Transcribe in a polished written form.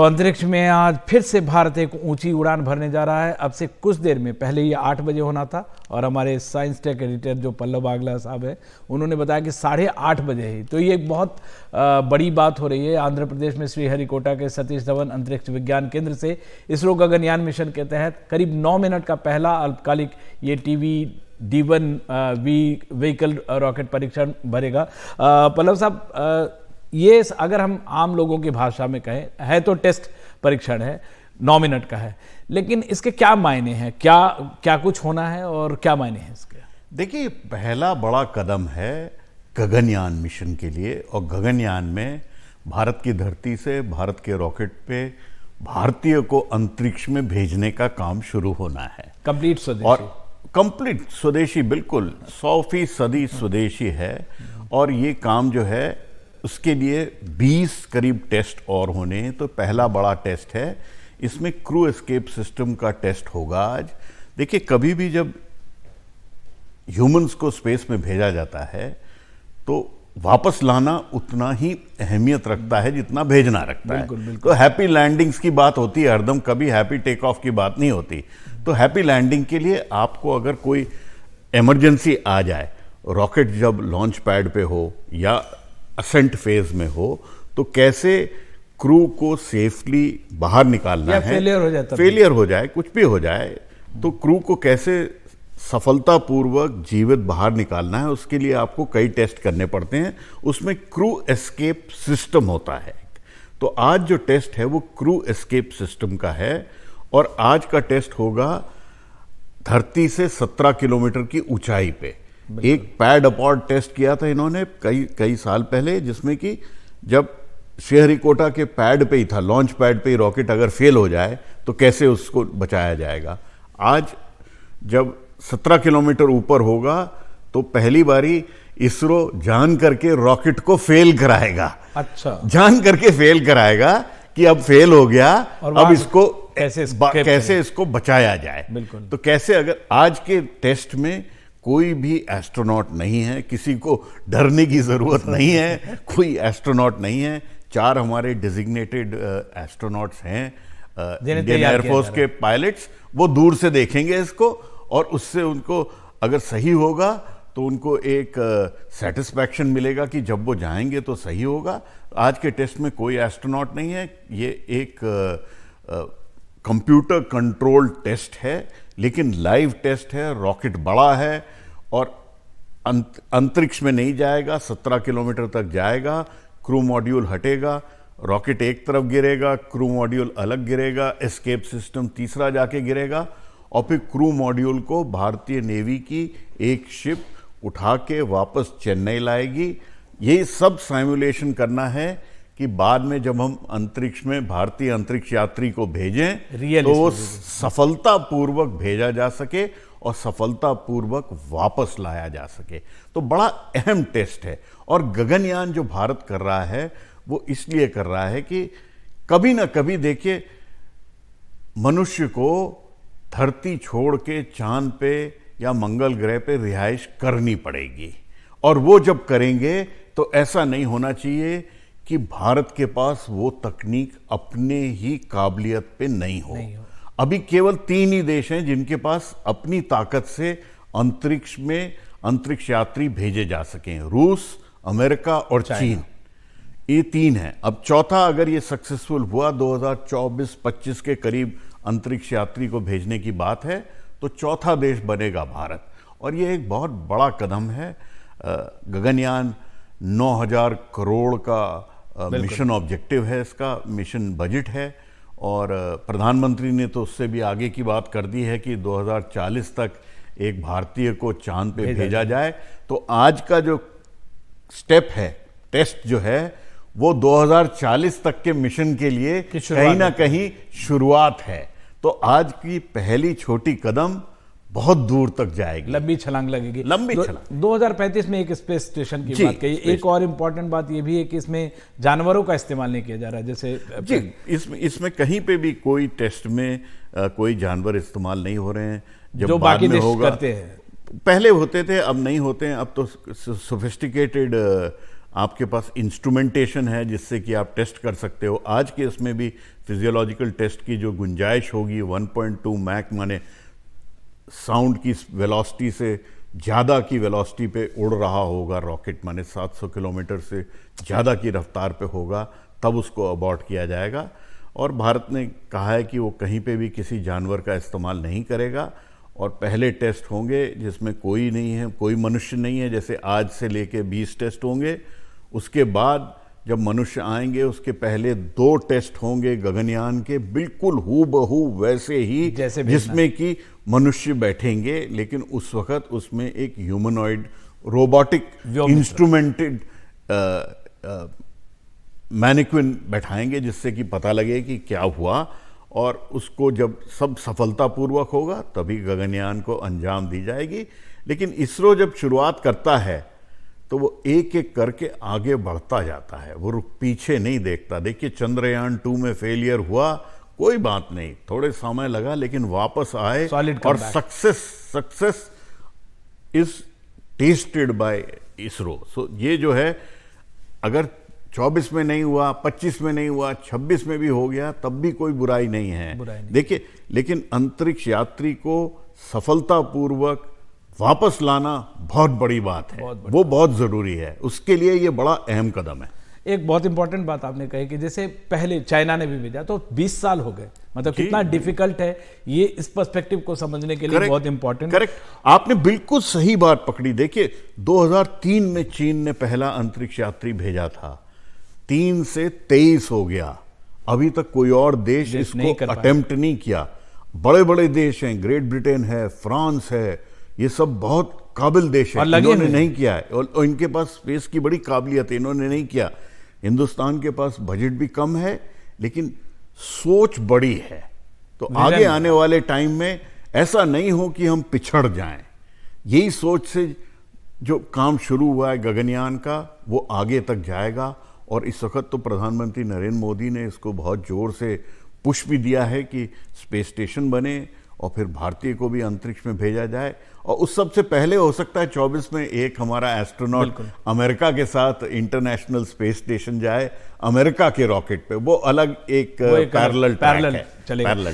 तो अंतरिक्ष में आज फिर से भारत एक ऊंची उड़ान भरने जा रहा है। अब से कुछ देर में, पहले ये 8 बजे होना था और हमारे साइंस टेक एडिटर जो पल्लव बागला साहब है उन्होंने बताया कि 8:30 बजे ही। तो ये एक बहुत बड़ी बात हो रही है। आंध्र प्रदेश में श्रीहरिकोटा के सतीश धवन अंतरिक्ष विज्ञान केंद्र से इसरो गगनयान मिशन के तहत करीब 9 मिनट का पहला अल्पकालिक ये D1 व्हीकल रॉकेट परीक्षण भरेगा। पल्लव साहब, ये अगर हम आम लोगों की भाषा में कहें, है तो टेस्ट परीक्षण है, 9 मिनट का है, लेकिन इसके क्या मायने हैं, क्या कुछ होना है और क्या मायने हैं इसके? देखिए, पहला बड़ा कदम है गगनयान मिशन के लिए, और गगनयान में भारत की धरती से भारत के रॉकेट पे भारतीय को अंतरिक्ष में भेजने का काम शुरू होना है। कंप्लीट स्वदेशी, और कंप्लीट स्वदेशी, बिल्कुल 100% स्वदेशी है। और ये काम जो है उसके लिए 20 करीब टेस्ट और होने हैं। तो पहला बड़ा टेस्ट है, इसमें क्रू एस्केप सिस्टम का टेस्ट होगा आज। देखिए, कभी भी जब ह्यूमंस को स्पेस में भेजा जाता है तो वापस लाना उतना ही अहमियत रखता है जितना भेजना रखता है। बिल्कुल। तो हैप्पी लैंडिंग्स की बात होती है हरदम, कभी हैप्पी टेक ऑफ की बात नहीं होती। तो हैप्पी लैंडिंग के लिए आपको अगर कोई इमरजेंसी आ जाए, रॉकेट जब लॉन्च पैड पे हो या असेंट फेज में हो, तो कैसे क्रू को सेफली बाहर निकालना है। फेलियर हो जाए, कुछ भी हो जाए, तो क्रू को कैसे सफलतापूर्वक जीवित बाहर निकालना है, उसके लिए आपको कई टेस्ट करने पड़ते हैं। उसमें क्रू एस्केप सिस्टम होता है। तो आज जो टेस्ट है वो क्रू एस्केप सिस्टम का है, और आज का टेस्ट होगा धरती से 17 किलोमीटर की ऊंचाई पे। एक पैड अपॉर्ड टेस्ट किया था इन्होंने कई साल पहले, जिसमें कि जब श्रीहरिकोटा के पैड पे ही था, लॉन्च पैड पे ही रॉकेट अगर फेल हो जाए तो कैसे उसको बचाया जाएगा। आज जब 17 किलोमीटर ऊपर होगा तो पहली बारी इसरो जान करके रॉकेट को फेल कराएगा। अच्छा, जान करके फेल कराएगा कि अब फेल हो गया, अब इसको कैसे इसको बचाया जाए। बिल्कुल। तो कैसे, अगर आज के टेस्ट में कोई भी एस्ट्रोनॉट नहीं है, किसी को डरने की जरूरत नहीं है, कोई एस्ट्रोनॉट नहीं है। 4 हमारे डिजिग्नेटेड एस्ट्रोनॉट्स हैं, इंडियन एयरफोर्स के पायलट्स। वो दूर से देखेंगे इसको, और उससे उनको अगर सही होगा तो उनको एक सेटिस्फैक्शन मिलेगा कि जब वो जाएंगे तो सही होगा। आज के टेस्ट में कोई एस्ट्रोनॉट नहीं है। ये एक कंप्यूटर कंट्रोल टेस्ट है, लेकिन लाइव टेस्ट है। रॉकेट बड़ा है और अंतरिक्ष में नहीं जाएगा, 17 किलोमीटर तक जाएगा। क्रू मॉड्यूल हटेगा, रॉकेट एक तरफ गिरेगा, क्रू मॉड्यूल अलग गिरेगा, एस्केप सिस्टम तीसरा जाके गिरेगा, और फिर क्रू मॉड्यूल को भारतीय नेवी की एक शिप उठा के वापस चेन्नई लाएगी। ये सब साइमुलेशन करना है कि बाद में जब हम अंतरिक्ष में भारतीय अंतरिक्ष यात्री को भेजें तो वो सफलतापूर्वक भेजा जा सके और सफलतापूर्वक वापस लाया जा सके। तो बड़ा अहम टेस्ट है। और गगनयान जो भारत कर रहा है वो इसलिए कर रहा है कि कभी ना कभी, देखिए, मनुष्य को धरती छोड़ के चांद पे या मंगल ग्रह पे रिहाइश करनी पड़ेगी। और वो जब करेंगे तो ऐसा नहीं होना चाहिए कि भारत के पास वो तकनीक अपने ही काबिलियत पे नहीं हो। अभी केवल 3 ही देश हैं जिनके पास अपनी ताकत से अंतरिक्ष में अंतरिक्ष यात्री भेजे जा सकें, रूस, अमेरिका और चीन। ये 3 हैं। अब चौथा अगर ये सक्सेसफुल हुआ, 2024-25 के करीब अंतरिक्ष यात्री को भेजने की बात है, तो चौथा देश बनेगा भारत। और ये एक बहुत बड़ा कदम है। गगनयान 9,000 करोड़ का मिशन ऑब्जेक्टिव है, इसका मिशन बजट है। और प्रधानमंत्री ने तो उससे भी आगे की बात कर दी है कि 2040 तक एक भारतीय को चांद पे भेजा जाए। तो आज का जो स्टेप है, टेस्ट जो है, वो 2040 तक के मिशन के लिए कहीं ना कहीं शुरुआत है। तो आज की पहली छोटी कदम बहुत दूर तक जाएगी, लंबी छलांग लगेगी। 2035 में एक स्पेस स्टेशन की बात कही। एक और इम्पोर्टेंट बात यह भी है कि इसमें जानवरों का इस्तेमाल नहीं किया जा रहा है। जैसे इसमें कहीं पे भी कोई टेस्ट में कोई जानवर इस्तेमाल नहीं हो रहे हैं। जो बाकी देश करते हैं, पहले होते थे, अब नहीं होते हैं। अब तो सोफिस्टिकेटेड आपके पास इंस्ट्रूमेंटेशन है जिससे कि आप टेस्ट कर सकते हो। आज के इसमें भी फिजियोलॉजिकल टेस्ट की जो गुंजाइश होगी 1.2 मैक माने साउंड की वेलोसिटी से ज़्यादा की वेलोसिटी पे उड़ रहा होगा रॉकेट, माने 700 किलोमीटर से ज़्यादा की रफ्तार पे होगा, तब उसको अबॉर्ट किया जाएगा। और भारत ने कहा है कि वो कहीं पे भी किसी जानवर का इस्तेमाल नहीं करेगा और पहले टेस्ट होंगे जिसमें कोई नहीं है, कोई मनुष्य नहीं है, जैसे आज से लेके 20 टेस्ट होंगे। उसके बाद जब मनुष्य आएंगे उसके पहले 2 टेस्ट होंगे गगनयान के, बिल्कुल हूबहू वैसे ही जैसे जिसमें कि मनुष्य बैठेंगे, लेकिन उस वक्त उसमें एक ह्यूमनॉइड रोबोटिक इंस्ट्रूमेंटेड मैनिक्विन बैठाएंगे जिससे कि पता लगे कि क्या हुआ, और उसको जब सब सफलतापूर्वक होगा तभी गगनयान को अंजाम दी जाएगी। लेकिन इसरो जब शुरुआत करता है तो वो एक एक करके आगे बढ़ता जाता है, वो पीछे नहीं देखता। देखिए चंद्रयान 2 में फेलियर हुआ, कोई बात नहीं, थोड़े समय लगा लेकिन वापस आए और success is tested by ISRO. So ये जो है, अगर 24 में नहीं हुआ, 25 में नहीं हुआ, 26 में भी हो गया, तब भी कोई बुराई नहीं है। देखिए, लेकिन अंतरिक्ष यात्री को सफलतापूर्वक वापस लाना बहुत बड़ी बात है, वो बहुत जरूरी है, उसके लिए ये बड़ा अहम कदम है। एक बहुत इंपॉर्टेंट बात आपने कही कि जैसे पहले चाइना ने भी भेजा तो 20 साल हो गए, मतलब कितना डिफिकल्ट है ये, इस पर्सपेक्टिव को समझने के लिए बहुत इंपॉर्टेंट। करेक्ट, आपने बिल्कुल सही बात पकड़ी। देखिए 2003 में चीन ने पहला अंतरिक्ष यात्री भेजा था, 3 से 23 हो गया, अभी तक कोई और देश इसको अटेम्प्ट नहीं किया। बड़े बड़े देश हैं, ग्रेट ब्रिटेन है, फ्रांस है, ये सब बहुत काबिल देश है, इन्होंने नहीं किया है, और इनके पास स्पेस की बड़ी काबिलियत है, इन्होंने नहीं किया। हिंदुस्तान के पास बजट भी कम है लेकिन सोच बड़ी है, तो आगे आने वाले टाइम में ऐसा नहीं हो कि हम पिछड़ जाएं। यही सोच से जो काम शुरू हुआ है गगनयान का, वो आगे तक जाएगा। और इस वक्त तो प्रधानमंत्री नरेंद्र मोदी ने इसको बहुत जोर से पुश भी दिया है कि स्पेस स्टेशन बने और फिर भारतीय को भी अंतरिक्ष में भेजा जाए। और उस सबसे पहले हो सकता है 24 में एक हमारा एस्ट्रोनॉट अमेरिका के साथ इंटरनेशनल स्पेस स्टेशन जाए, अमेरिका के रॉकेट पे, वो अलग एक पैरेलल चलेगा।